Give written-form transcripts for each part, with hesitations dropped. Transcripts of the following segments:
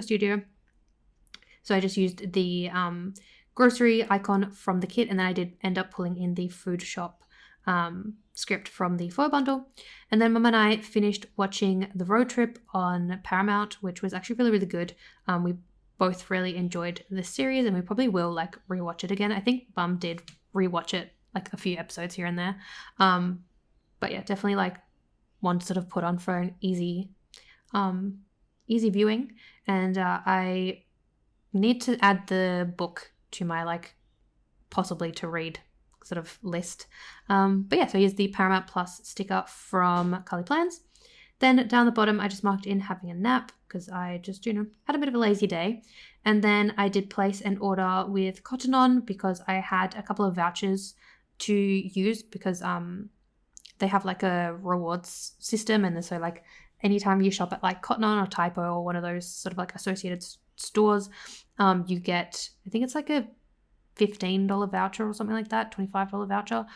yoga studio. So I just used the grocery icon from the kit, and then I did end up pulling in the food shop script from the 𝚑𝚘 bundle. And then Mum and I finished watching The Road Trip on Paramount, which was actually really, really good. We both really enjoyed this series, and we probably will like rewatch it again. I think Mum did rewatch it like a few episodes here and there. But yeah, definitely like one to sort of put on for an easy viewing. And I need to add the book to my like possibly to read sort of list. But yeah, so here's the Paramount Plus sticker from Cully Plans. Then down the bottom, I just marked in having a nap because I just, had a bit of a lazy day. And then I did place an order with Cotton On because I had a couple of vouchers to use because they have like a rewards system. And so like anytime you shop at like Cotton On or Typo or one of those sort of like associated stores, you get, I think it's like a $15 voucher or something like that, $25 voucher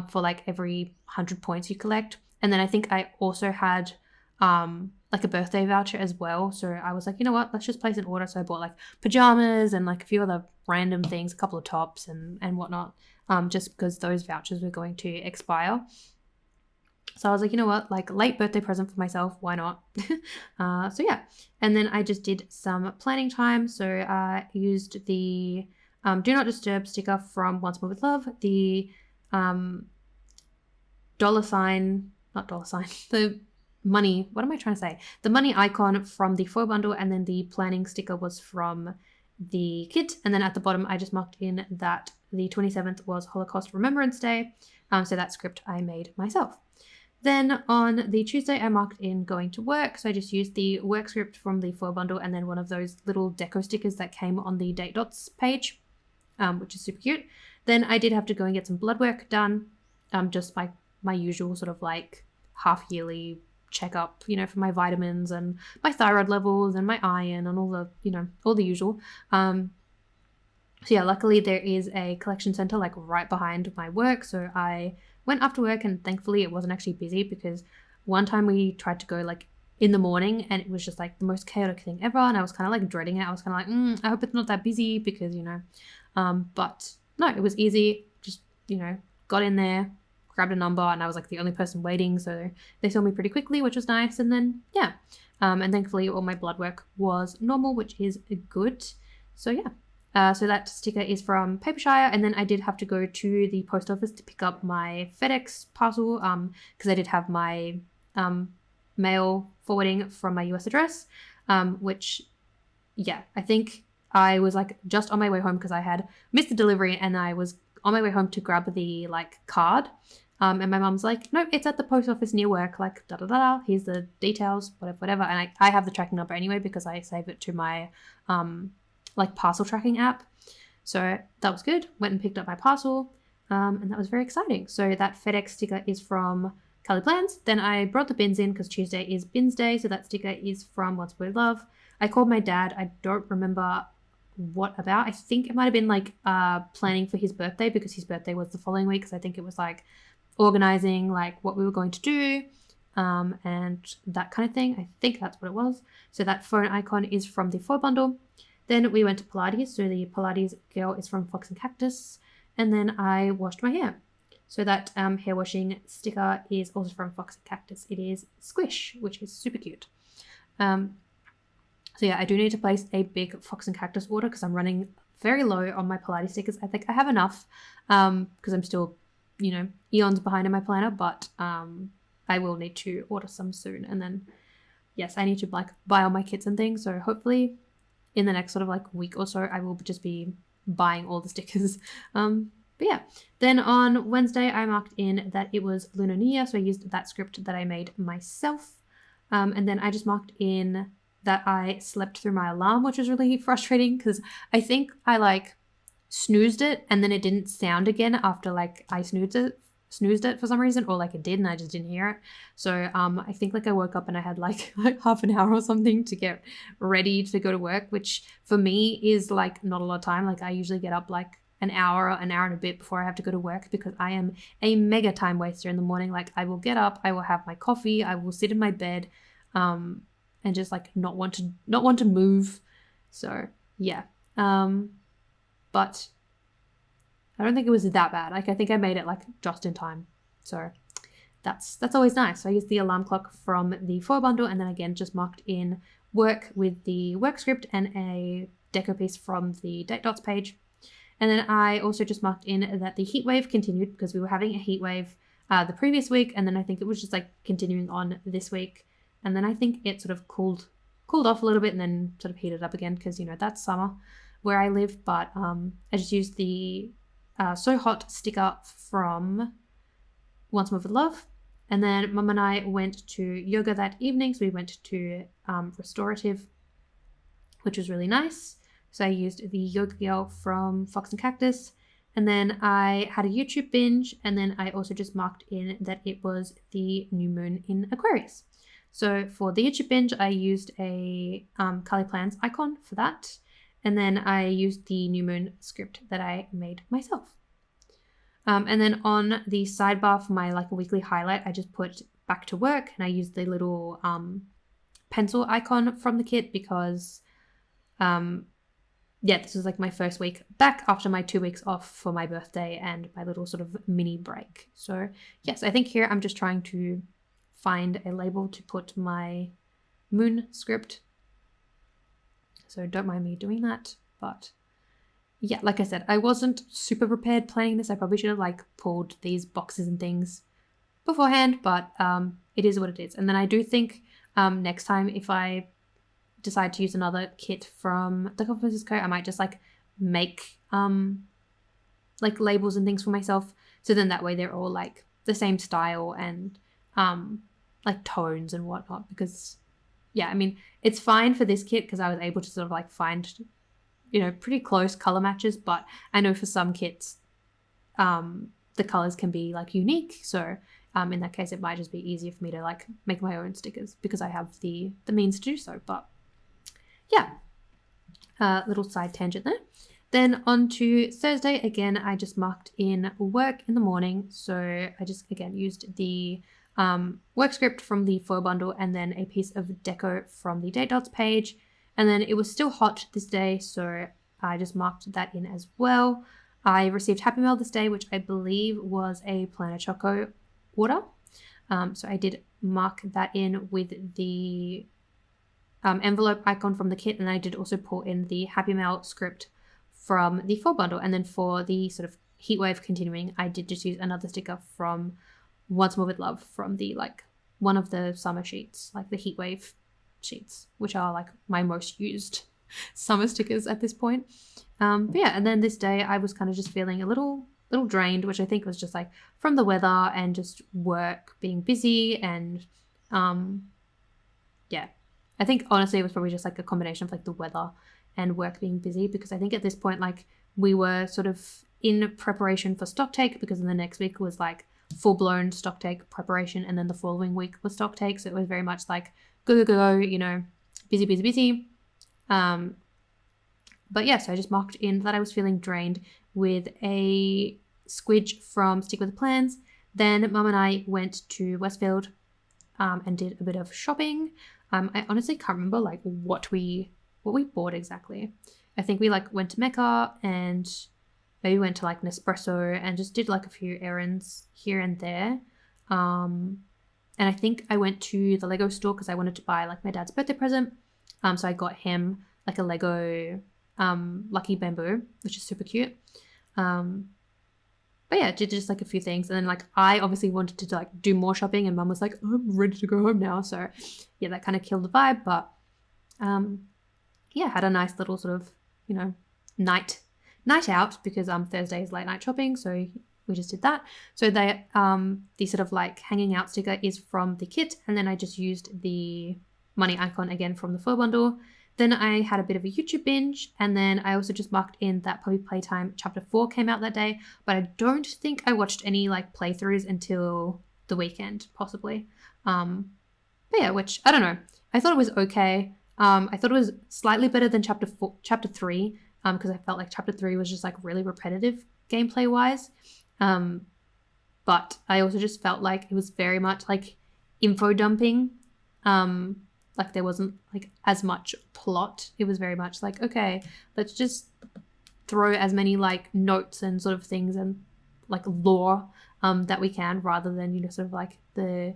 for like every 100 points you collect. And then I think I also had like a birthday voucher as well. So I was like, you know what, let's just place an order. So I bought like pajamas and like a few other random things, a couple of tops and whatnot, just because those vouchers were going to expire. So I was like, you know what, like late birthday present for myself, why not? So yeah, and then I just did some planning time. So I used the Do Not Disturb sticker from Once More With Love, the the money, what am I trying to say? The money icon from the 𝚑𝚘 bundle, and then the planning sticker was from the kit. And then at the bottom, I just marked in that the 27th was Holocaust Remembrance Day. So that script I made myself. Then on the Tuesday, I marked in going to work. So I just used the work script from the 𝚑𝚘 bundle and then one of those little deco stickers that came on the date dots page, which is super cute. Then I did have to go and get some blood work done, just my usual sort of like half yearly checkup, for my vitamins and my thyroid levels and my iron and all the, all the usual. So yeah, luckily there is a collection center like right behind my work. So I went after work and thankfully it wasn't actually busy, because one time we tried to go like in the morning and it was just like the most chaotic thing ever. And I was kind of like dreading it. I was kind of like, I hope it's not that busy because, but no, it was easy. Just, got in there, grabbed a number, and I was like the only person waiting. So they saw me pretty quickly, which was nice. And then, yeah. And thankfully all my blood work was normal, which is good. So yeah. So that sticker is from Papershire, and then I did have to go to the post office to pick up my FedEx parcel because I did have my mail forwarding from my US address, which, yeah, I think I was like just on my way home because I had missed the delivery and I was on my way home to grab the like card. And my mom's like, no, it's at the post office near work, like da-da-da-da, here's the details, whatever. And I have the tracking number anyway because I save it to my like parcel tracking app. So that was good. Went and picked up my parcel, and that was very exciting. So that FedEx sticker is from Cully Plans. Then I brought the bins in because Tuesday is bins day. So that sticker is from Once More With Love. I called my dad. I don't remember what about. I think it might have been like planning for his birthday, because his birthday was the following week. So I think it was like organizing like what we were going to do and that kind of thing. I think that's what it was. So that phone icon is from the 𝚑𝚘 bundle. Then we went to Pilates. So the Pilates girl is from Fox and Cactus. And then I washed my hair. So that hair washing sticker is also from Fox and Cactus. It is Squish, which is super cute. So yeah, I do need to place a big Fox and Cactus order because I'm running very low on my Pilates stickers. I think I have enough because I'm still, eons behind in my planner, but I will need to order some soon. And then, yes, I need to like buy all my kits and things. So hopefully in the next sort of like week or so, I will just be buying all the stickers. But yeah, then on Wednesday, I marked in that it was Lunar New Year. So I used that script that I made myself. And then I just marked in that I slept through my alarm, which was really frustrating because I think I like snoozed it and then it didn't sound again after like I snoozed it for some reason, or like it did and I just didn't hear it. So I think like I woke up and I had like half an hour or something to get ready to go to work, which for me is like not a lot of time. Like I usually get up like an hour and a bit before I have to go to work because I am a mega time waster in the morning. Like I will get up, I will have my coffee, I will sit in my bed and just like not want to move. So yeah, but I don't think it was that bad. Like I think I made it like just in time. So that's always nice. So I used the alarm clock from the 𝚑𝚘 bundle, and then again just marked in work with the work script and a deco piece from the date dots page. And then I also just marked in that the heat wave continued because we were having a heat wave the previous week, and then I think it was just like continuing on this week. And then I think it sort of cooled off a little bit and then sort of heated up again because, you know, that's summer where I live. But I just used the So Hot sticker from Once More with Love. And then Mum and I went to yoga that evening. So we went to restorative, which was really nice. So I used the yoga girl from Fox and Cactus. And then I had a YouTube binge. And then I also just marked in that it was the new moon in Aquarius. So for the YouTube binge, I used a Kali Plans icon for that. And then I used the new moon script that I made myself. And then on the sidebar for my like a weekly highlight, I just put back to work, and I used the little pencil icon from the kit because this was like my first week back after my 2 weeks off for my birthday and my little sort of mini break. So yes, I think here I'm just trying to find a label to put my moon script. So don't mind me doing that, but yeah, like I said, I wasn't super prepared planning this. I probably should have like pulled these boxes and things beforehand, but it is what it is. And then I do think next time if I decide to use another kit from the 𝚑𝚘𝚘𝚗𝚙, I might just like make like labels and things for myself. So then that way they're all like the same style and like tones and whatnot. Because yeah, I mean, it's fine for this kit because I was able to sort of like find, you know, pretty close color matches, but I know for some kits, the colors can be like unique. So in that case, it might just be easier for me to like make my own stickers because I have the means to do so. But yeah, little side tangent there. Then on to Thursday, again, I just marked in work in the morning. So I just, again, used the work script from the 𝚑𝚘 bundle and then a piece of deco from the date dots page. And then it was still hot this day, so I just marked that in as well. I received Happy Mail this day, which I believe was a 𝚑𝚘𝚘𝚗𝚜 order. So I did mark that in with the envelope icon from the kit, and I did also pull in the Happy Mail script from the 𝚑𝚘 bundle. And then for the sort of heat wave continuing, I did just use another sticker from Once More with Love from the like one of the summer sheets, like the heat wave sheets, which are like my most used summer stickers at this point. But yeah, and then this day I was kind of just feeling a little drained, which I think was just like from the weather and just work being busy. And yeah, I think honestly it was probably just like a combination of like the weather and work being busy, because I think at this point like we were sort of in preparation for stock take, because in the next week was like full-blown stock take preparation, and then the following week was stock take. So it was very much like go, you know, busy. But yeah, so I just marked in that I was feeling drained with a squidge from Stick With The Plans. Then Mum and I went to Westfield and did a bit of shopping. I honestly can't remember like what we bought exactly. I think we like went to Mecca and maybe went to like Nespresso and just did like a few errands here and there. And I think I went to the Lego store because I wanted to buy like my dad's birthday present. So I got him like a Lego Lucky Bamboo, which is super cute. But yeah, did just like a few things. And then like I obviously wanted to like do more shopping, and Mum was like, oh, I'm ready to go home now. So yeah, that kind of killed the vibe. But yeah, had a nice little sort of, you know, night out, because Thursday is late night shopping. So we just did that. So the sort of like hanging out sticker is from the kit, and then I just used the money icon again from the 𝚑𝚘 bundle. Then I had a bit of a YouTube binge, and then I also just marked in that Puppy Playtime Chapter 4 came out that day, but I don't think I watched any like playthroughs until the weekend, possibly. But yeah, which I don't know. I thought it was okay. I thought it was slightly better than Chapter 3, because I felt like Chapter 3 was just like really repetitive gameplay wise. But I also just felt like it was very much like info dumping. Like there wasn't like as much plot. It was very much like, okay, let's just throw as many like notes and sort of things and like lore that we can, rather than, you know, sort of like the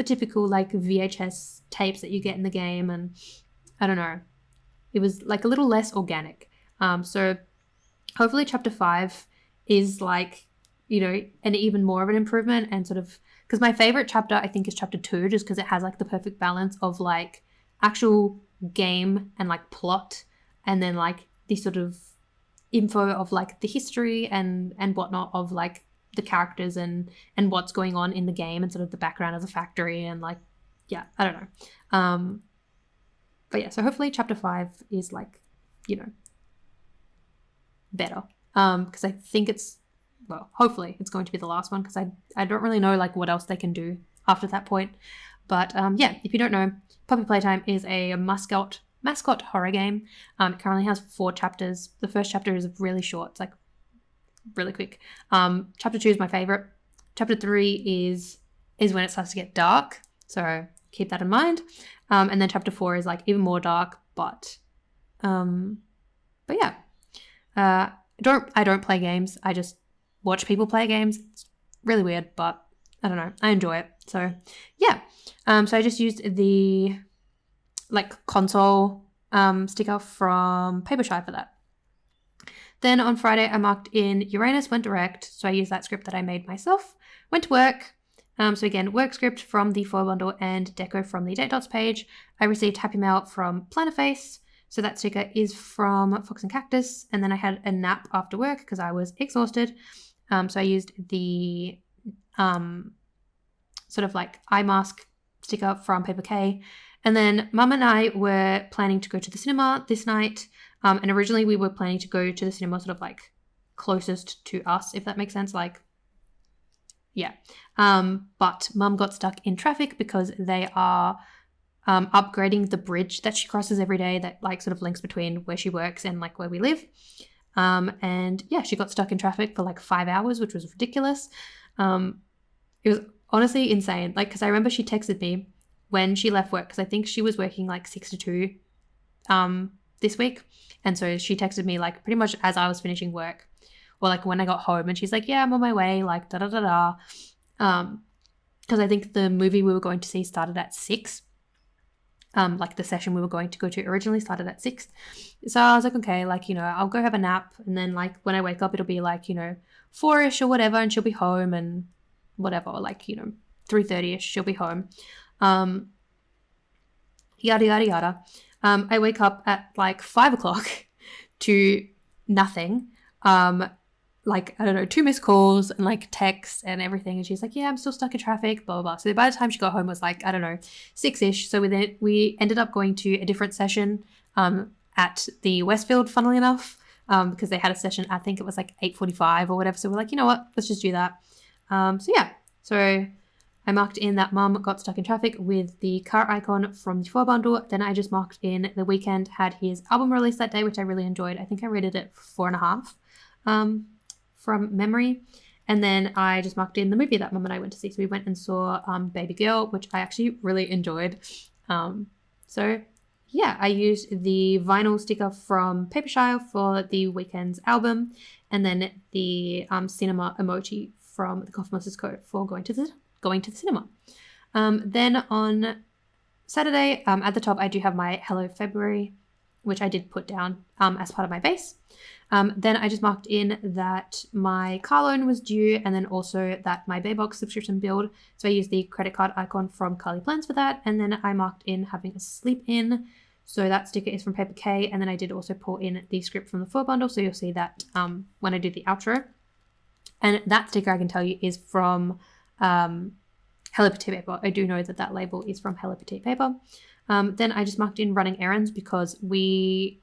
typical like VHS tapes that you get in the game. And I don't know, it was like a little less organic. So hopefully chapter 5 is like, you know, an even more of an improvement, and sort of, because my favorite chapter I think is chapter 2, just because it has like the perfect balance of like actual game and like plot, and then like the sort of info of like the history and whatnot of like the characters and what's going on in the game, and sort of the background of the factory, and like, yeah, I don't know. But yeah, so hopefully chapter 5 is like, you know, better. Because I think it's, well, hopefully it's going to be the last one, because I don't really know like what else they can do after that point. But yeah, if you don't know, Puppy Playtime is a mascot horror game. It currently has 4 chapters. The first chapter is really short. It's like really quick. Chapter 2 is my favorite. Chapter 3 is when it starts to get dark. So keep that in mind. And then chapter 4 is like even more dark, but yeah. I don't play games. I just watch people play games. It's really weird, but I don't know. I enjoy it. So yeah. So I just used the like console sticker from Papershy for that. Then on Friday, I marked in Uranus went direct. So I used that script that I made myself. Went to work. So again, work script from the foil bundle and deco from the date dots page. I received Happy Mail from Plannerface. So that sticker is from Fox and Cactus. And then I had a nap after work because I was exhausted. So I used the sort of like eye mask sticker from Paper K. And then Mum and I were planning to go to the cinema this night. And originally we were planning to go to the cinema sort of like closest to us, if that makes sense. Like, yeah. But Mum got stuck in traffic because they are upgrading the bridge that she crosses every day that like sort of links between where she works and like where we live. And yeah, she got stuck in traffic for like 5 hours, which was ridiculous. It was honestly insane. Like, because I remember she texted me when she left work, because I think she was working like 6 to 2 this week. And so she texted me like pretty much as I was finishing work, or like when I got home, and she's like, yeah, I'm on my way, like da-da-da-da. Because I think the movie we were going to see started at 6. Like the session we were going to go to originally started at 6. So I was like, okay, like, you know, I'll go have a nap, and then like when I wake up, it'll be like, you know, 4-ish or whatever, and she'll be home, and whatever, like, you know, 3:30-ish, she'll be home. Yada, yada, yada. I wake up at like 5 o'clock to nothing. Like, I don't know, 2 missed calls and like texts and everything. And she's like, yeah, I'm still stuck in traffic, blah, blah, blah. So by the time she got home it was like, I don't know, 6-ish. So we ended up going to a different session at the Westfield, funnily enough, because they had a session, I think it was like 8:45 or whatever. So we're like, you know what, let's just do that. So yeah, so I marked in that Mum got stuck in traffic with the car icon from the 4 bundle. Then I just marked in The Weeknd had his album release that day, which I really enjoyed. I think I rated it 4.5 from memory. And then I just marked in the movie that Mum and I went to see. So we went and saw Baby Girl, which I actually really enjoyed. So yeah, I used the vinyl sticker from Papershy for The Weeknd's album, and then the cinema emoji from the Coffee Monsters code for going to the cinema. Then on Saturday, at the top, I do have my Hello February, which I did put down as part of my base. Then I just marked in that my car loan was due, and then also that my Baybox subscription billed. So I used the credit card icon from Carly Plans for that. And then I marked in having a sleep in. So that sticker is from Paper K. And then I did also pull in the script from the 4 bundle. So you'll see that when I do the outro. And that sticker, I can tell you, is from Hello Petite Paper. I do know that that label is from Hello Petite Paper. Then I just marked in running errands because we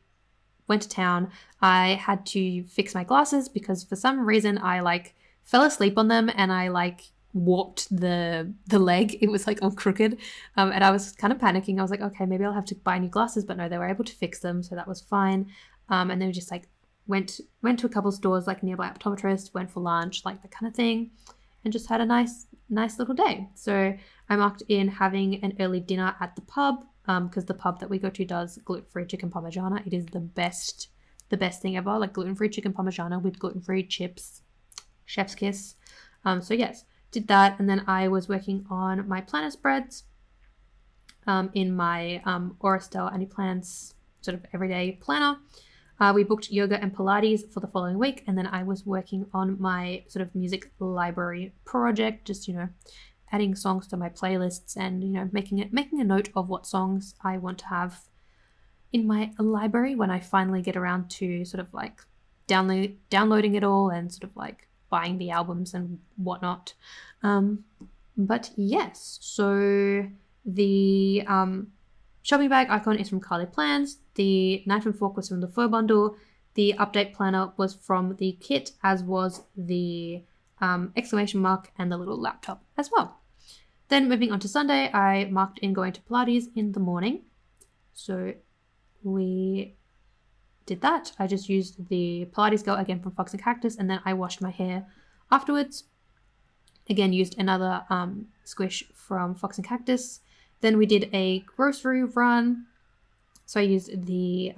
went to town. I had to fix my glasses because for some reason I like fell asleep on them, and I like warped the leg. It was like all crooked, and I was kind of panicking. I was like, okay, maybe I'll have to buy new glasses, but no, they were able to fix them, so that was fine. And then we just like went to a couple stores like nearby optometrist, went for lunch, like that kind of thing, and just had a nice little day. So I marked in having an early dinner at the pub, because the pub that we go to does gluten-free chicken parmigiana. It is the best thing ever, like gluten-free chicken parmigiana with gluten-free chips. Chef's kiss. So yes, did that, and then I was working on my planner spreads in my Aura Style Anti-Plans sort of everyday planner. We booked yoga and Pilates for the following week, and then I was working on my sort of music library project, just, you know, adding songs to my playlists and, you know, making a note of what songs I want to have in my library when I finally get around to sort of like downloading it all and sort of like buying the albums and whatnot. But yes, so the shopping bag icon is from Carly Plans. The knife and fork was from the fur bundle. The update planner was from the kit, as was the exclamation mark and the little laptop as well. Then moving on to Sunday, I marked in going to Pilates in the morning. So we did that. I just used the Pilates girl again from Fox and Cactus, and then I washed my hair afterwards. Again, used another squish from Fox and Cactus. Then we did a grocery run. So I used the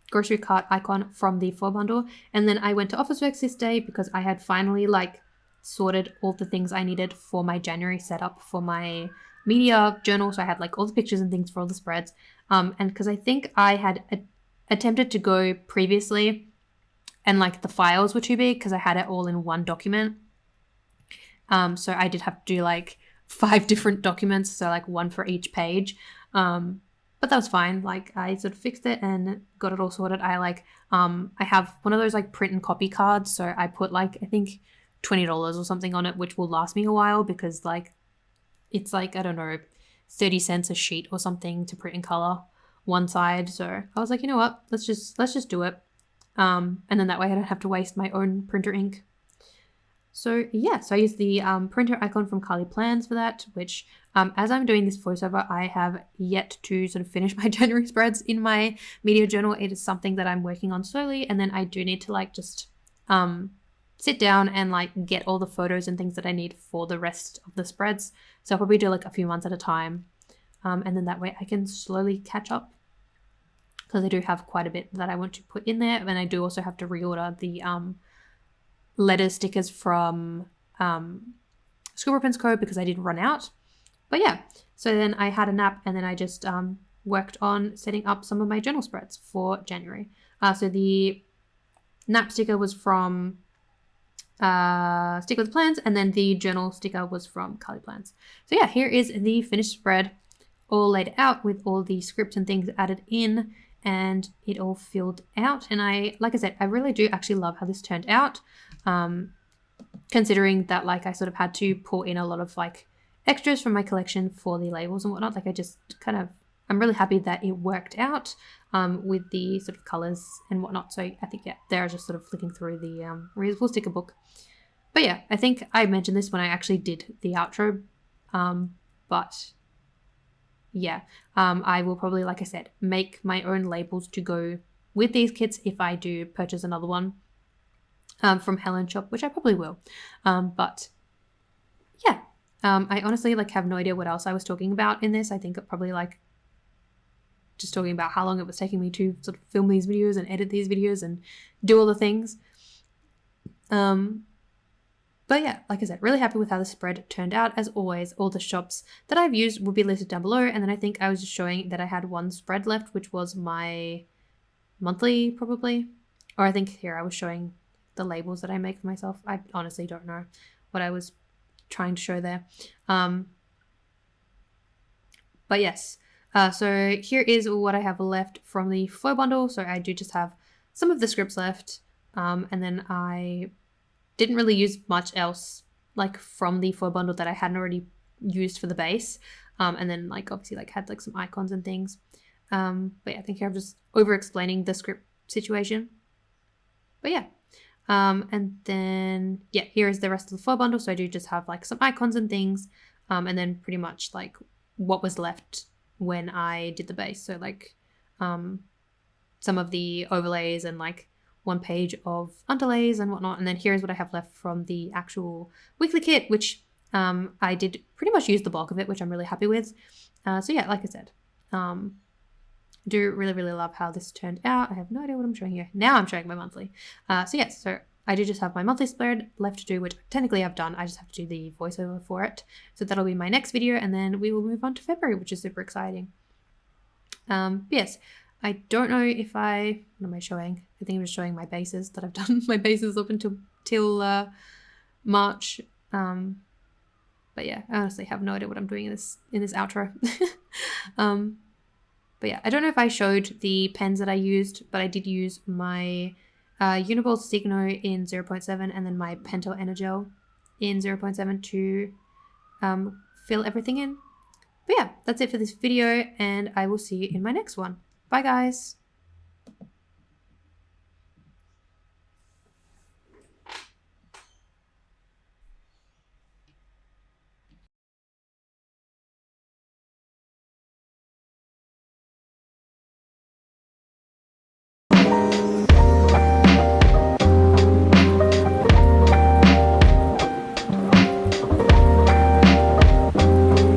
grocery cart icon from the 4 bundle. And then I went to Officeworks this day because I had finally like sorted all the things I needed for my January setup for my media journal. So I had like all the pictures and things for all the spreads. And because I think I had attempted to go previously and like the files were too big because I had it all in one document. So I did have to do like 5 different documents, so like one for each page. But that was fine. Like I sort of fixed it and got it all sorted. I have one of those like print and copy cards, so I put like I think $20 or something on it, which will last me a while because like it's like, I don't know, 30 cents a sheet or something to print in color one side. So I was like, you know what, let's just do it. And then that way I don't have to waste my own printer ink. So yeah, so I used the printer icon from Carly Plans for that, which as I'm doing this voiceover, I have yet to sort of finish my January spreads in my media journal. It is something that I'm working on slowly, and then I do need to like just sit down and like get all the photos and things that I need for the rest of the spreads. So I'll probably do like a few months at a time, and then that way I can slowly catch up because I do have quite a bit that I want to put in there, and I do also have to reorder the letter stickers from Scribble Pens Co. because I did run out. But yeah, so then I had a nap and then I just worked on setting up some of my journal spreads for January. So the nap sticker was from Stick With Plans, and then the journal sticker was from Carly Plans. So yeah, here is the finished spread all laid out with all the scripts and things added in and it all filled out. And like I said, I really do actually love how this turned out. Considering that like I sort of had to pull in a lot of like extras from my collection for the labels and whatnot, like I just I'm really happy that it worked out with the sort of colors and whatnot. So I think, yeah, they're just sort of flicking through the reusable sticker book. But yeah, I think I mentioned this when I actually did the outro. But yeah, I will probably, like I said, make my own labels to go with these kits if I do purchase another one from Helen Shop, which I probably will. But yeah, I honestly like have no idea what else I was talking about in this. I think it probably like just talking about how long it was taking me to sort of film these videos and edit these videos and do all the things. But yeah, like I said, really happy with how the spread turned out. As always, all the shops that I've used will be listed down below. And then I think I was just showing that I had one spread left, which was my monthly probably. Or I think here I was showing the labels that I make for myself. I honestly don't know what I was trying to show there. But yes, so here is what I have left from the flow bundle. So I do just have some of the scripts left. And then I didn't really use much else like from the flow bundle that I hadn't already used for the base. And then like obviously like had like some icons and things. But yeah, I think here I'm just over explaining the script situation. But yeah. And then yeah, here is the rest of the flow bundle. So I do just have like some icons and things. And then pretty much like what was left when I did the base. So like some of the overlays and like one page of underlays and whatnot. And then here's what I have left from the actual weekly kit, which I did pretty much use the bulk of it, which I'm really happy with. So yeah, like I said, do really, really love how this turned out. I have no idea what I'm showing here. Now I'm showing my monthly. So yes, so I do just have my monthly spread left to do, which technically I've done. I just have to do the voiceover for it. So that'll be my next video, and then we will move on to February, which is super exciting. Yes, I don't know if what am I showing? I think I'm just showing my bases that I've done my bases up until March. But yeah, I honestly have no idea what I'm doing in this outro. But yeah, I don't know if I showed the pens that I used, but I did use my Uniball Signo in 0.7 and then my Pentel Energel in 0.7 to fill everything in. But yeah, that's it for this video, and I will see you in my next one. Bye guys!